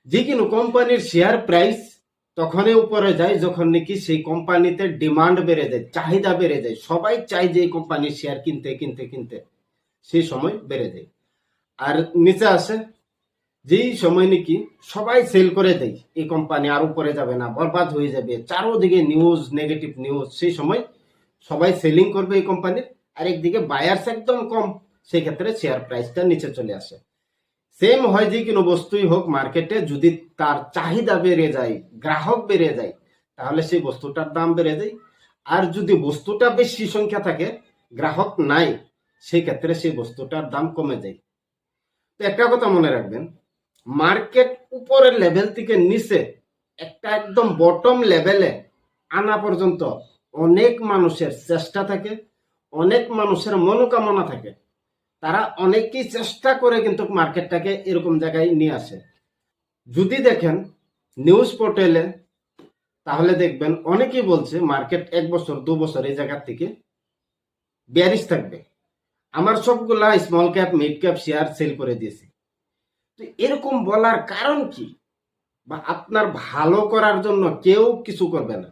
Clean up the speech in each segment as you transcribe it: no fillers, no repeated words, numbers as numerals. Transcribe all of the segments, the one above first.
যে কোনো কোম্পানির শেয়ার প্রাইস তখনই উপরে যায় যখন নাকি সেই কোম্পানিতে ডিমান্ড বেড়ে যায়, চাহিদা বেড়ে যায়, সবাই চায় যে এই কোম্পানির শেয়ার কিনতে কিনতে কিনতে, সেই সময় বেড়ে যায়। আর নিচে আসে যেই সময় নাকি সবাই সেল করে দেয়, এই কোম্পানি আর উপরে যাবে না, বরবাদ হয়ে যাবে, চারোদিকে নিউজ, নেগেটিভ নিউজ, সেই সময় সবাই সেলিং করবে এই কোম্পানির, আর একদিকে বায়ার্স একদম কম, সেই ক্ষেত্রে শেয়ার প্রাইসটা নিচে চলে আসে। সেম হয় যে কোনো বস্তুই হোক মার্কেটে, যদি তার চাহিদা বেড়ে যায়, গ্রাহক বেড়ে যায়, তাহলে সেই বস্তুটার দাম বেড়ে যায়। আর যদি বস্তুটা বেশি সংখ্যা থাকে, গ্রাহক নাই, সেই ক্ষেত্রে সেই বস্তুটার দাম কমে যায়। তো একটা কথা মনে রাখবেন, মার্কেট উপরের লেভেল থেকে নিচে একটা একদম বটম লেভেলে আনা পর্যন্ত অনেক মানুষের চেষ্টা থাকে, অনেক মানুষের মনোকামনা থাকে, তারা অনেকেই চেষ্টা করে কিন্তু মার্কেটটাকে এরকম জায়গায় নিয়ে আসে। যদি দেখেন নিউজ পোর্টালে, তাহলে দেখবেন অনেকেই বলছে মার্কেট 1 বছর 2 বছর এই জায়গার থেকে বেয়ারিশ থাকবে, আমার সবগুলা small cap mid cap share sell করে দিয়েছি। তো এরকম বলার কারণ কি? বা আপনার ভালো করার জন্য কেউ কিছু করবে না।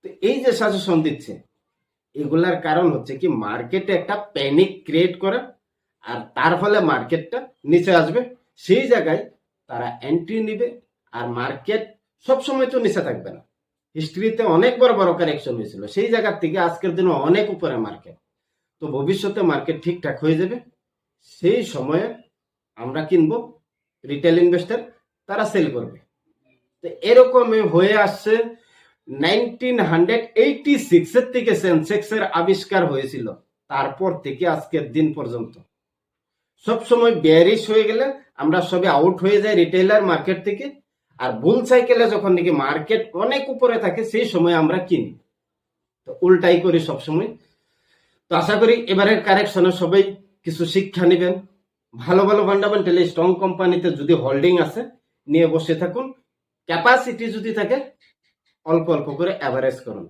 তো এই যে সাজেশন দিচ্ছে, এগুলার কারণ হচ্ছে কি মার্কেটে একটা প্যানিক ক্রিয়েট করা, আর তার ফলে মার্কেটটা নিচে আসবে, সেই জায়গায় তারা এন্ট্রি নিবে। আর মার্কেট সবসময় তো নিচে থাকবে না, হিস্ট্রিতে অনেক বড় বড় কারেকশন হয়েছিল, সেই জায়গার থেকে আজকের দিনে অনেক উপরে মার্কেট। তো ভবিষ্যতে মার্কেট ঠিকঠাক হয়ে যাবে, সেই সময়ে আমরা কিনবো, রিটেল ইনভেস্টর তারা সেল করবে। তো এরকমই হয়ে আসছে। 1986 এর থেকে সেন্সেক্সের আবিষ্কার হয়েছিল, তারপর থেকে আজকের দিন পর্যন্ত সবসময় বেয়ারিশ হয়ে গেলে আমরা সবে আউট হয়ে যাই রিটেইলার মার্কেট থেকে, আর বুল সাইকেলে যখন নাকি মার্কেট অনেক উপরে থাকে সেই সময় আমরা কিনি। তো উল্টাই করি সবসময়। তো আশা করি এবারের কারেকশনে সবাই কিছু শিক্ষা নেবেন। ভালো ভালো ফান্ডামেন্টালি স্ট্রং কোম্পানিতে যদি হোল্ডিং আছে, নিয়ে বসে থাকুন। ক্যাপাসিটি যদি থাকে, অল্প অল্প করে অ্যাভারেজ করুন।